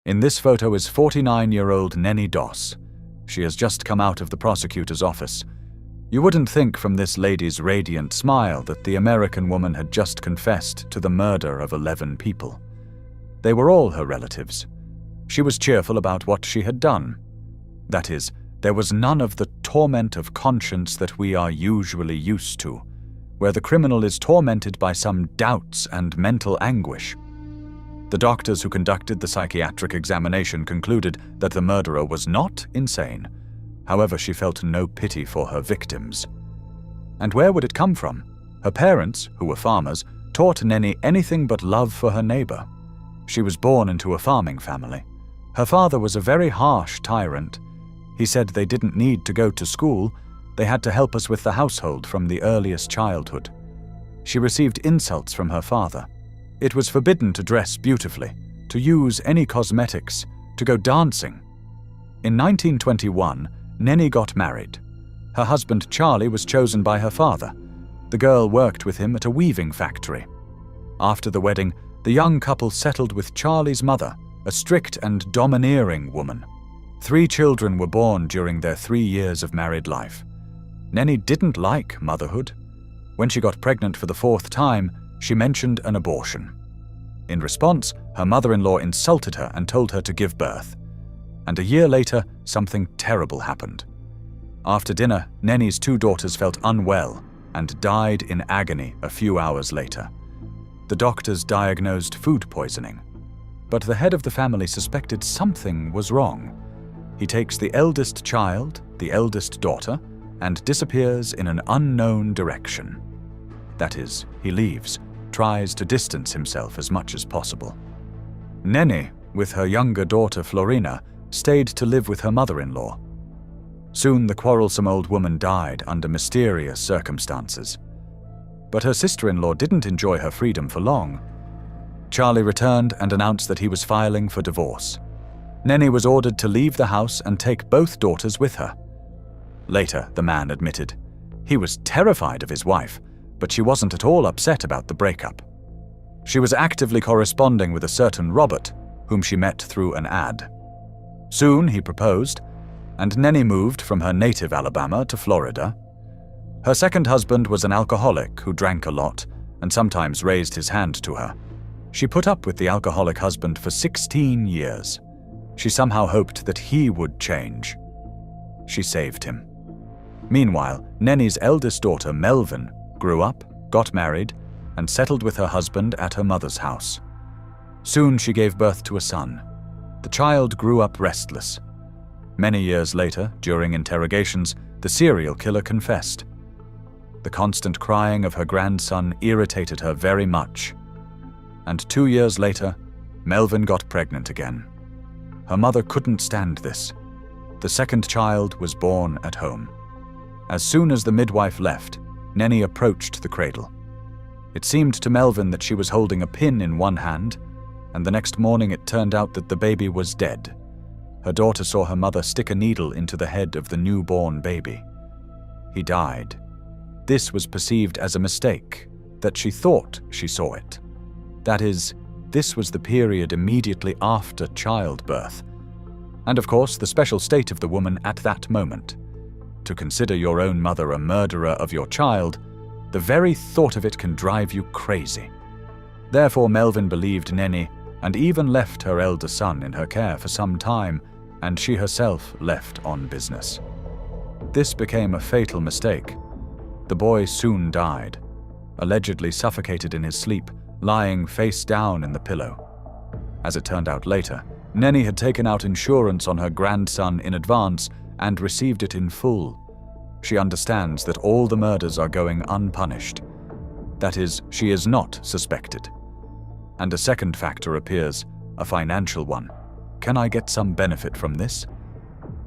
In this photo is 49-year-old Neni Doss. She has just come out of the prosecutor's office. You wouldn't think from this lady's radiant smile that the American woman had just confessed to the murder of 11 people. They were all her relatives. She was cheerful about what she had done. That is, there was none of the torment of conscience that we are usually used to, where the criminal is tormented by some doubts and mental anguish. The doctors who conducted the psychiatric examination concluded that the murderer was not insane. However, she felt no pity for her victims. And where would it come from? Her parents, who were farmers, taught Neni anything but love for her neighbor. She was born into a farming family. Her father was a very harsh tyrant. He said they didn't need to go to school, they had to help us with the household from the earliest childhood. She received insults from her father. It was forbidden to dress beautifully, to use any cosmetics, to go dancing. In 1921, Neni got married. Her husband Charlie was chosen by her father. The girl worked with him at a weaving factory. After the wedding, the young couple settled with Charlie's mother, a strict and domineering woman. 3 children were born during their 3 years of married life. Neni didn't like motherhood. When she got pregnant for the 4th time, she mentioned an abortion. In response, her mother-in-law insulted her and told her to give birth. And a year later, something terrible happened. After dinner, Neni's 2 daughters felt unwell and died in agony a few hours later. The doctors diagnosed food poisoning. But the head of the family suspected something was wrong. He takes the eldest child, the eldest daughter, and disappears in an unknown direction. That is, he leaves, tries to distance himself as much as possible. Neni, with her younger daughter Florina, stayed to live with her mother-in-law. Soon the quarrelsome old woman died under mysterious circumstances. But her sister-in-law didn't enjoy her freedom for long. Charlie returned and announced that he was filing for divorce. Neni was ordered to leave the house and take both daughters with her. Later, the man admitted he was terrified of his wife, but she wasn't at all upset about the breakup. She was actively corresponding with a certain Robert, whom she met through an ad. Soon he proposed, and Neni moved from her native Alabama to Florida. Her second husband was an alcoholic who drank a lot and sometimes raised his hand to her. She put up with the alcoholic husband for 16 years. She somehow hoped that he would change. She saved him. Meanwhile, Neni's eldest daughter, Melvin, grew up, got married, and settled with her husband at her mother's house. Soon she gave birth to a son. The child grew up restless. Many years later, during interrogations, the serial killer confessed. The constant crying of her grandson irritated her very much. And 2 years later, Melvin got pregnant again. Her mother couldn't stand this. The second child was born at home. As soon as the midwife left, Neni approached the cradle. It seemed to Melvin that she was holding a pin in one hand, and the next morning it turned out that the baby was dead. Her daughter saw her mother stick a needle into the head of the newborn baby. He died. This was perceived as a mistake, that she thought she saw it. That is, this was the period immediately after childbirth. And of course, the special state of the woman at that moment. To consider your own mother a murderer of your child, the very thought of it can drive you crazy. Therefore, Melvin believed Neni and even left her elder son in her care for some time, and she herself left on business. This became a fatal mistake. The boy soon died, allegedly suffocated in his sleep, lying face down in the pillow. As it turned out later, Neni had taken out insurance on her grandson in advance and received it in full. She understands that all the murders are going unpunished. That is, she is not suspected. And a second factor appears, a financial one. Can I get some benefit from this?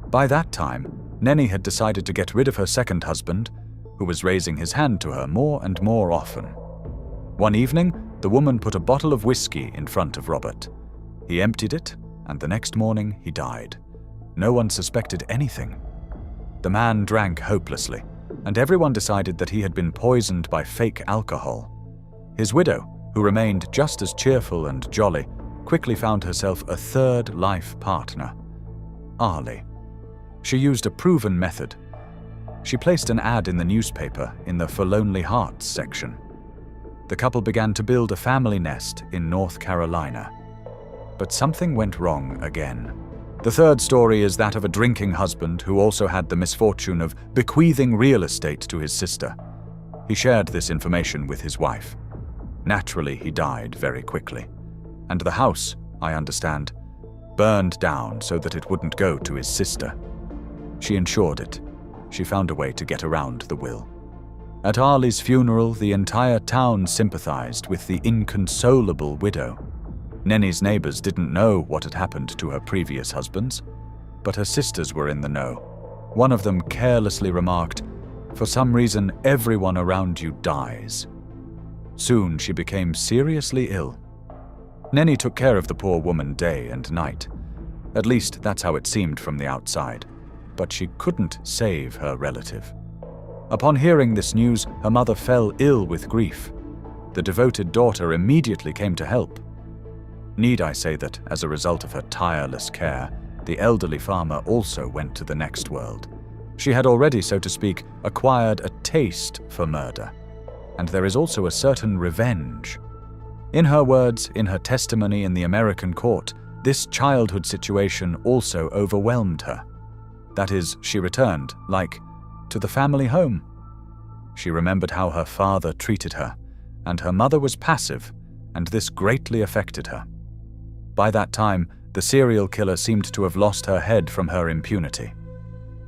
By that time, Neni had decided to get rid of her second husband, who was raising his hand to her more and more often. One evening, the woman put a bottle of whiskey in front of Robert. He emptied it, and the next morning he died. No one suspected anything. The man drank hopelessly, and everyone decided that he had been poisoned by fake alcohol. His widow, who remained just as cheerful and jolly, quickly found herself a third life partner, Arlie. She used a proven method. She placed an ad in the newspaper in the For Lonely Hearts section. The couple began to build a family nest in North Carolina. But something went wrong again. The third story is that of a drinking husband who also had the misfortune of bequeathing real estate to his sister. He shared this information with his wife. Naturally, he died very quickly. And the house, I understand, burned down so that it wouldn't go to his sister. She insured it. She found a way to get around the will. At Arlie's funeral, the entire town sympathized with the inconsolable widow. Neni's neighbors didn't know what had happened to her previous husbands, but her sisters were in the know. One of them carelessly remarked, "For some reason, everyone around you dies." Soon she became seriously ill. Neni took care of the poor woman day and night. At least that's how it seemed from the outside. But she couldn't save her relative. Upon hearing this news, her mother fell ill with grief. The devoted daughter immediately came to help. Need I say that, as a result of her tireless care, the elderly farmer also went to the next world. She had already, so to speak, acquired a taste for murder. And there is also a certain revenge. In her words, in her testimony in the American court, this childhood situation also overwhelmed her. That is, she returned, to the family home. She remembered how her father treated her, and her mother was passive, and this greatly affected her. By that time, the serial killer seemed to have lost her head from her impunity.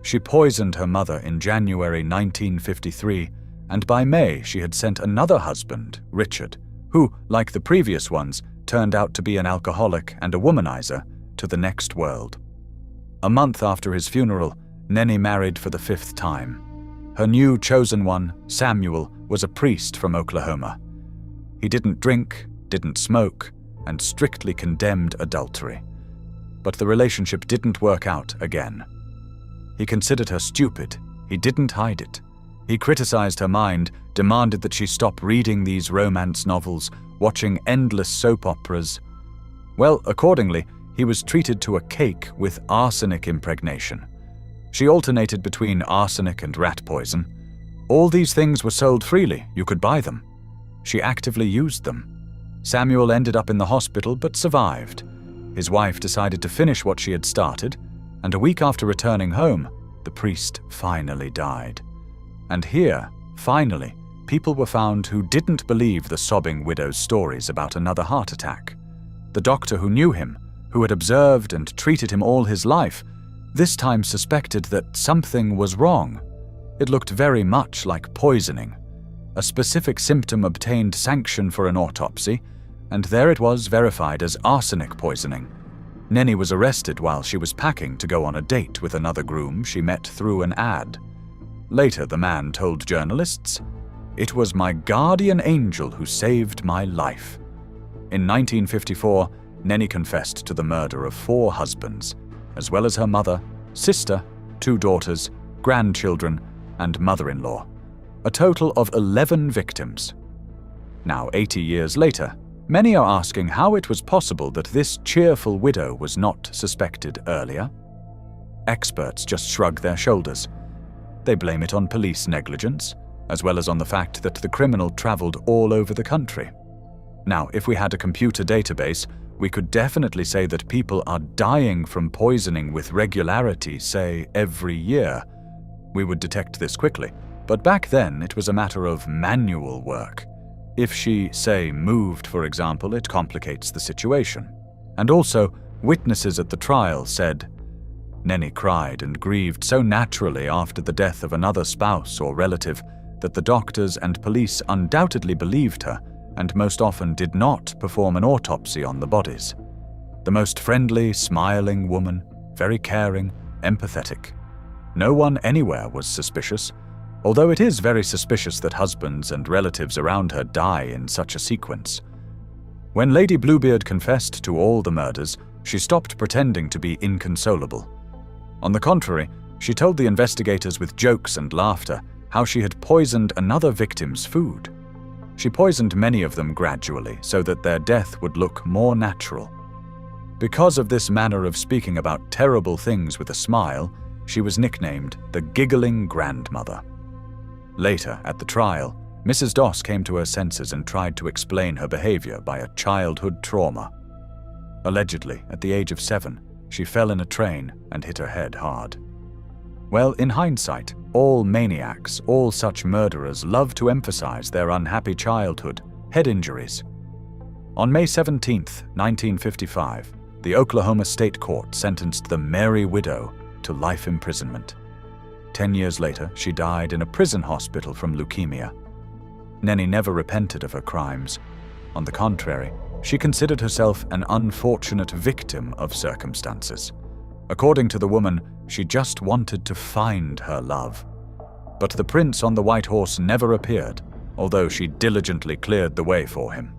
She poisoned her mother in January 1953, and by May she had sent another husband, Richard, who, like the previous ones, turned out to be an alcoholic and a womanizer, to the next world. A month after his funeral, Neni married for the 5th time. Her new chosen one, Samuel, was a priest from Oklahoma. He didn't drink, didn't smoke, and strictly condemned adultery. But the relationship didn't work out again. He considered her stupid. He didn't hide it. He criticized her mind, demanded that she stop reading these romance novels, watching endless soap operas. Well, accordingly, he was treated to a cake with arsenic impregnation. She alternated between arsenic and rat poison. All these things were sold freely. You could buy them. She actively used them. Samuel ended up in the hospital but survived. His wife decided to finish what she had started, and a week after returning home, the priest finally died. And here, finally, people were found who didn't believe the sobbing widow's stories about another heart attack. The doctor who knew him, who had observed and treated him all his life, this time suspected that something was wrong. It looked very much like poisoning. A specific symptom obtained sanction for an autopsy, and there it was verified as arsenic poisoning. Neni was arrested while she was packing to go on a date with another groom she met through an ad. Later, the man told journalists, "It was my guardian angel who saved my life." In 1954, Neni confessed to the murder of 4 husbands, as well as her mother, sister, 2 daughters, grandchildren, and mother-in-law. A total of 11 victims. Now, 80 years later, many are asking how it was possible that this cheerful widow was not suspected earlier. Experts just shrug their shoulders. They blame it on police negligence, as well as on the fact that the criminal traveled all over the country. Now, if we had a computer database, we could definitely say that people are dying from poisoning with regularity, say, every year. We would detect this quickly, but back then it was a matter of manual work. If she, say, moved, for example, it complicates the situation. And also, witnesses at the trial said, Neni cried and grieved so naturally after the death of another spouse or relative that the doctors and police undoubtedly believed her and most often did not perform an autopsy on the bodies. The most friendly, smiling woman, very caring, empathetic. No one anywhere was suspicious, although it is very suspicious that husbands and relatives around her die in such a sequence. When Lady Bluebeard confessed to all the murders, she stopped pretending to be inconsolable. On the contrary, she told the investigators with jokes and laughter how she had poisoned another victim's food. She poisoned many of them gradually so that their death would look more natural. Because of this manner of speaking about terrible things with a smile, she was nicknamed the Giggling Grandmother. Later, at the trial, Mrs. Doss came to her senses and tried to explain her behavior by a childhood trauma. Allegedly, at the age of 7, she fell in a train and hit her head hard. Well, in hindsight, all maniacs, all such murderers love to emphasize their unhappy childhood, head injuries. On May 17, 1955, the Oklahoma State Court sentenced the Mary Widow to life imprisonment. 10 years later, she died in a prison hospital from leukemia. Neni never repented of her crimes. On the contrary, she considered herself an unfortunate victim of circumstances. According to the woman, she just wanted to find her love. But the prince on the white horse never appeared, although she diligently cleared the way for him.